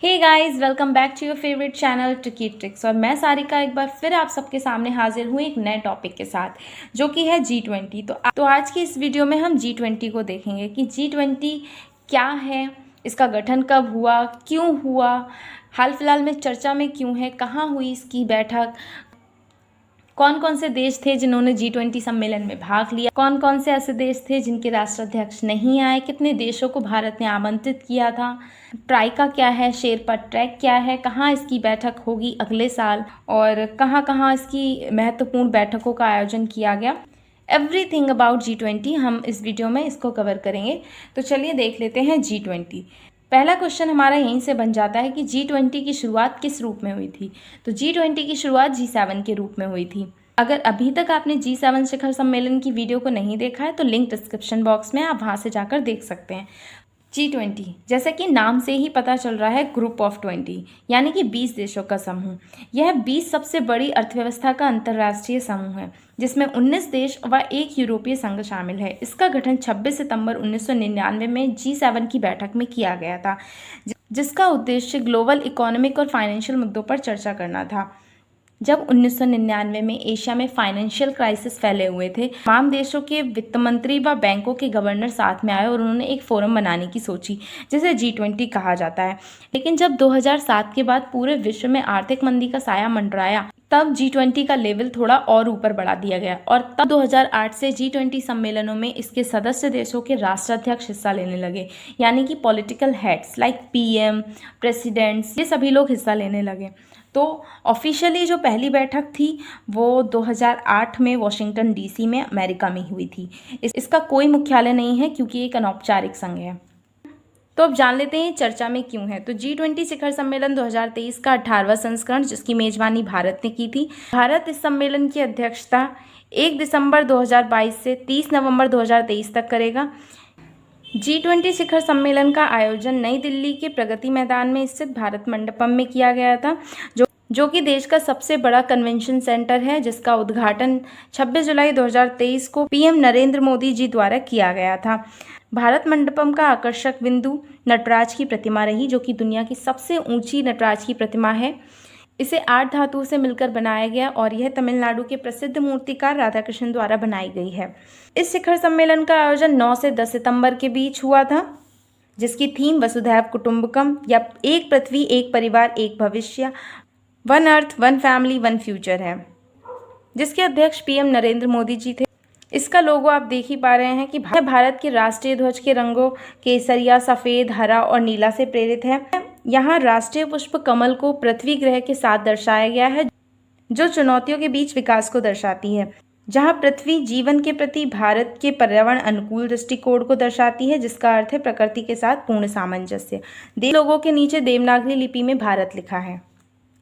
Hey guys, welcome back to your favourite channel Tricky Tricks. और मैं सारिका एक बार फिर आप सबके सामने हाजिर हूँ एक नए टॉपिक के साथ, जो कि है G20। तो आज की इस वीडियो में हम G20 को देखेंगे कि G20 क्या है, इसका गठन कब हुआ, क्यों हुआ, हाल फिलहाल में चर्चा में क्यों है, कहाँ हुई इसकी बैठक, कौन कौन से देश थे जिन्होंने G20 सम्मेलन में भाग लिया, कौन कौन से ऐसे देश थे जिनके राष्ट्राध्यक्ष नहीं आए, कितने देशों को भारत ने आमंत्रित किया था, ट्राइका क्या है, शेरपा ट्रैक क्या है, कहाँ इसकी बैठक होगी अगले साल और कहाँ कहाँ इसकी महत्वपूर्ण बैठकों का आयोजन किया गया। एवरीथिंग अबाउट G20 हम इस वीडियो में इसको कवर करेंगे। तो चलिए देख लेते हैं G20। पहला क्वेश्चन हमारा यहीं से बन जाता है कि G20 की शुरुआत किस रूप में हुई थी। तो G20 की शुरुआत G7 के रूप में हुई थी। अगर अभी तक आपने G7 शिखर सम्मेलन की वीडियो को नहीं देखा है तो लिंक डिस्क्रिप्शन बॉक्स में आप वहाँ से जाकर देख सकते हैं। G20 जैसा कि नाम से ही पता चल रहा है, ग्रुप ऑफ 20 यानी कि 20 देशों का समूह। यह 20 सबसे बड़ी अर्थव्यवस्था का अंतर्राष्ट्रीय समूह है, जिसमें 19 देश व एक यूरोपीय संघ शामिल है। इसका गठन 26 सितंबर 1999 में G7 की बैठक में किया गया था, जिसका उद्देश्य ग्लोबल इकोनॉमिक और फाइनेंशियल मुद्दों पर चर्चा करना था। जब 1999 में एशिया में फाइनेंशियल क्राइसिस फैले हुए थे, तमाम देशों के वित्त मंत्री व बैंकों के गवर्नर साथ में आए और उन्होंने एक फोरम बनाने की सोची, जिसे G20 कहा जाता है। लेकिन जब 2007 के बाद पूरे विश्व में आर्थिक मंदी का साया मंडराया, तब G20 का लेवल थोड़ा और ऊपर बढ़ा दिया गया और तब 2008 से G20 सम्मेलनों में इसके सदस्य देशों के राष्ट्राध्यक्ष हिस्सा लेने लगे, यानी कि political heads like PM, presidents, ये सभी लोग हिस्सा लेने लगे। तो ऑफिशियली जो पहली बैठक थी वो 2008 में वॉशिंगटन DC में अमेरिका में हुई थी। इसका कोई मुख्यालय नहीं है क्योंकि एक अनौपचारिक संघ है। तो अब जान लेते हैं चर्चा में क्यों है। तो G20 शिखर सम्मेलन 2023 का 18वां संस्करण, जिसकी मेजबानी भारत ने की थी। भारत इस सम्मेलन की अध्यक्षता 1 दिसंबर 2022 से 30 नवंबर 2023 तक करेगा। G20 शिखर सम्मेलन का आयोजन नई दिल्ली के प्रगति मैदान में स्थित भारत मंडपम में किया गया था, जो कि देश का सबसे बड़ा कन्वेंशन सेंटर है, जिसका उद्घाटन 26 जुलाई 2023 को PM नरेंद्र मोदी जी द्वारा किया गया था। भारत मंडपम का आकर्षक बिंदु नटराज की प्रतिमा रही, जो कि दुनिया की सबसे ऊंची नटराज की प्रतिमा है। इसे 8 धातुओं से मिलकर बनाया गया और यह तमिलनाडु के प्रसिद्ध मूर्तिकार राधाकृष्णन द्वारा बनाई गई है। इस शिखर सम्मेलन का आयोजन 9 से 10 सितंबर के बीच हुआ था, जिसकी थीम वसुधैव कुटुंबकम या एक पृथ्वी एक परिवार एक भविष्य, one earth one family one future है, जिसके अध्यक्ष PM नरेंद्र मोदी जी थे। इसका लोगो आप देख ही पा रहे हैं कि भारत के राष्ट्रीय ध्वज के रंगों केसरिया, सफ़ेद, हरा और नीला से प्रेरित है। यहाँ राष्ट्रीय पुष्प कमल को पृथ्वी ग्रह के साथ दर्शाया गया है, जो चुनौतियों के बीच विकास को दर्शाती है। जहाँ पृथ्वी जीवन के प्रति भारत के पर्यावरण अनुकूल दृष्टिकोण को दर्शाती है, जिसका अर्थ है प्रकृति के साथ पूर्ण सामंजस्य। लोगों के नीचे देवनागरी लिपि में भारत लिखा है।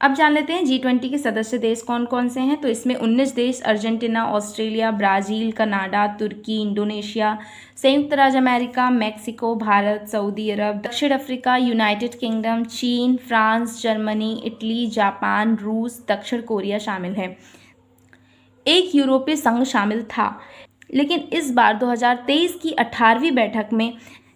अब जान लेते हैं G20 के सदस्य देश कौन कौन से हैं। तो इसमें 19 देश अर्जेंटीना, ऑस्ट्रेलिया, ब्राज़ील, कनाडा, तुर्की, इंडोनेशिया, संयुक्त राज्य अमेरिका, मैक्सिको, भारत, सऊदी अरब, दक्षिण अफ्रीका, यूनाइटेड किंगडम, चीन, फ्रांस, जर्मनी, इटली, जापान, रूस, दक्षिण कोरिया शामिल है। एक यूरोपीय संघ शामिल था, लेकिन इस बार 2023 की 18वीं बैठक में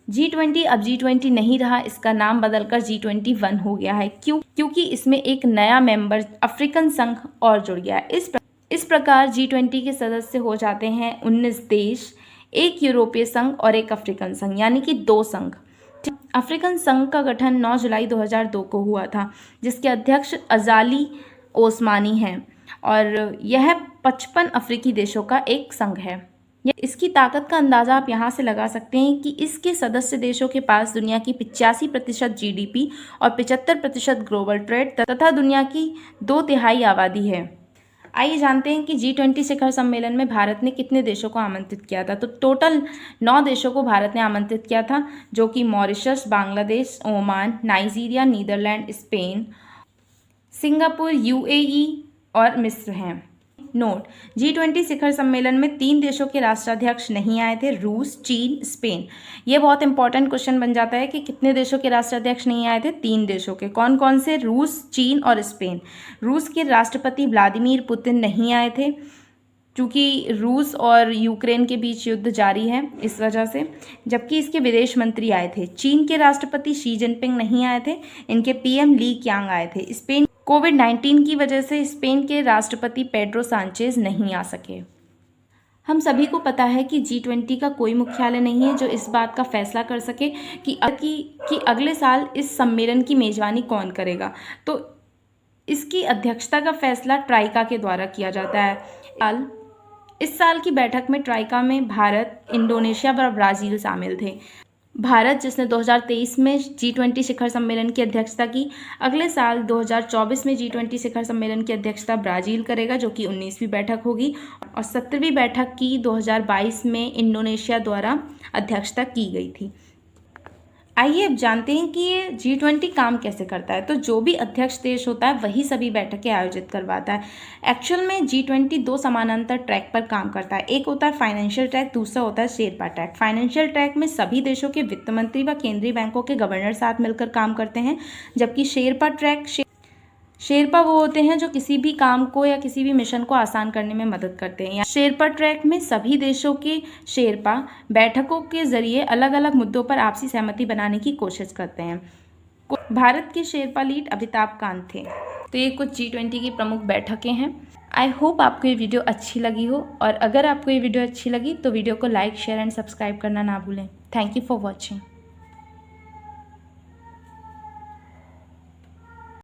G20 अब G20 नहीं रहा, इसका नाम बदलकर G21 हो गया है। क्योंकि इसमें एक नया मेंबर अफ्रीकन संघ और जुड़ गया है। इस प्रकार G20 के सदस्य हो जाते हैं 19 देश, एक यूरोपीय संघ और एक अफ्रीकन संघ, यानी कि 2 संघ। अफ्रीकन संघ का गठन 9 जुलाई 2002 को हुआ था, जिसके अध्यक्ष अजाली ओस्मानी हैं और यह 55 अफ्रीकी देशों का एक संघ है। इसकी ताकत का अंदाज़ा आप यहाँ से लगा सकते हैं कि इसके सदस्य देशों के पास दुनिया की 85% GDP और 75% ग्लोबल ट्रेड तथा दुनिया की 2/3 आबादी है। आइए जानते हैं कि G20 शिखर सम्मेलन में भारत ने कितने देशों को आमंत्रित किया था। तो टोटल 9 देशों को भारत ने आमंत्रित किया था, जो कि Mauritius, Bangladesh, Oman, Nigeria, Netherland, Spain, Singapore, UAE और मिस्र हैं। नोट, G20 शिखर सम्मेलन में 3 देशों के राष्ट्राध्यक्ष नहीं आए थे, रूस, चीन, स्पेन। ये बहुत इंपॉर्टेंट क्वेश्चन बन जाता है कि कितने देशों के राष्ट्राध्यक्ष नहीं आए थे। 3 देशों के। कौन कौन से? रूस, चीन और स्पेन। रूस के राष्ट्रपति व्लादिमीर पुतिन नहीं आए थे। क्योंकि रूस और यूक्रेन के बीच युद्ध जारी है इस वजह से। जबकि इसके विदेश मंत्री आए थे। चीन के राष्ट्रपति शी जिनपिंग नहीं आए थे, इनके पीएम ली क्यांग आए थे। स्पेन कोविड-19 की वजह से स्पेन के राष्ट्रपति पेड्रो सांचेज नहीं आ सके। हम सभी को पता है कि G20 का कोई मुख्यालय नहीं है जो इस बात का फैसला कर सके कि अगले साल इस सम्मेलन की मेज़बानी कौन करेगा। तो इसकी अध्यक्षता का फैसला ट्राइका के द्वारा किया जाता है। इस साल की बैठक में ट्राइका में भारत, इंडोनेशिया और ब्राज़ील शामिल थे। भारत, जिसने 2023 में G20 शिखर सम्मेलन की अध्यक्षता की, अगले साल 2024 में G20 शिखर सम्मेलन की अध्यक्षता ब्राज़ील करेगा, जो कि 19वीं बैठक होगी, और 70वीं बैठक की 2022 में इंडोनेशिया द्वारा अध्यक्षता की गई थी। आइए अब जानते हैं कि ये G20 काम कैसे करता है। तो जो भी अध्यक्ष देश होता है वही सभी बैठकें आयोजित करवाता है। एक्चुअल में G20 दो समानांतर ट्रैक पर काम करता है। एक होता है फाइनेंशियल ट्रैक, दूसरा होता है शेरपा ट्रैक। फाइनेंशियल ट्रैक में सभी देशों के वित्त मंत्री व केंद्रीय बैंकों के गवर्नर साथ मिलकर काम करते हैं, जबकि शेरपा वो होते हैं जो किसी भी काम को या किसी भी मिशन को आसान करने में मदद करते हैं। शेरपा ट्रैक में सभी देशों के शेरपा बैठकों के जरिए अलग अलग मुद्दों पर आपसी सहमति बनाने की कोशिश करते हैं। भारत के शेरपा लीड अमिताभ कांत थे। तो ये कुछ G20 की प्रमुख बैठकें हैं। आई होप आपको ये वीडियो अच्छी लगी हो, और अगर आपको ये वीडियो अच्छी लगी तो वीडियो को लाइक, शेयर एंड सब्सक्राइब करना ना भूलें। Thank you for watching.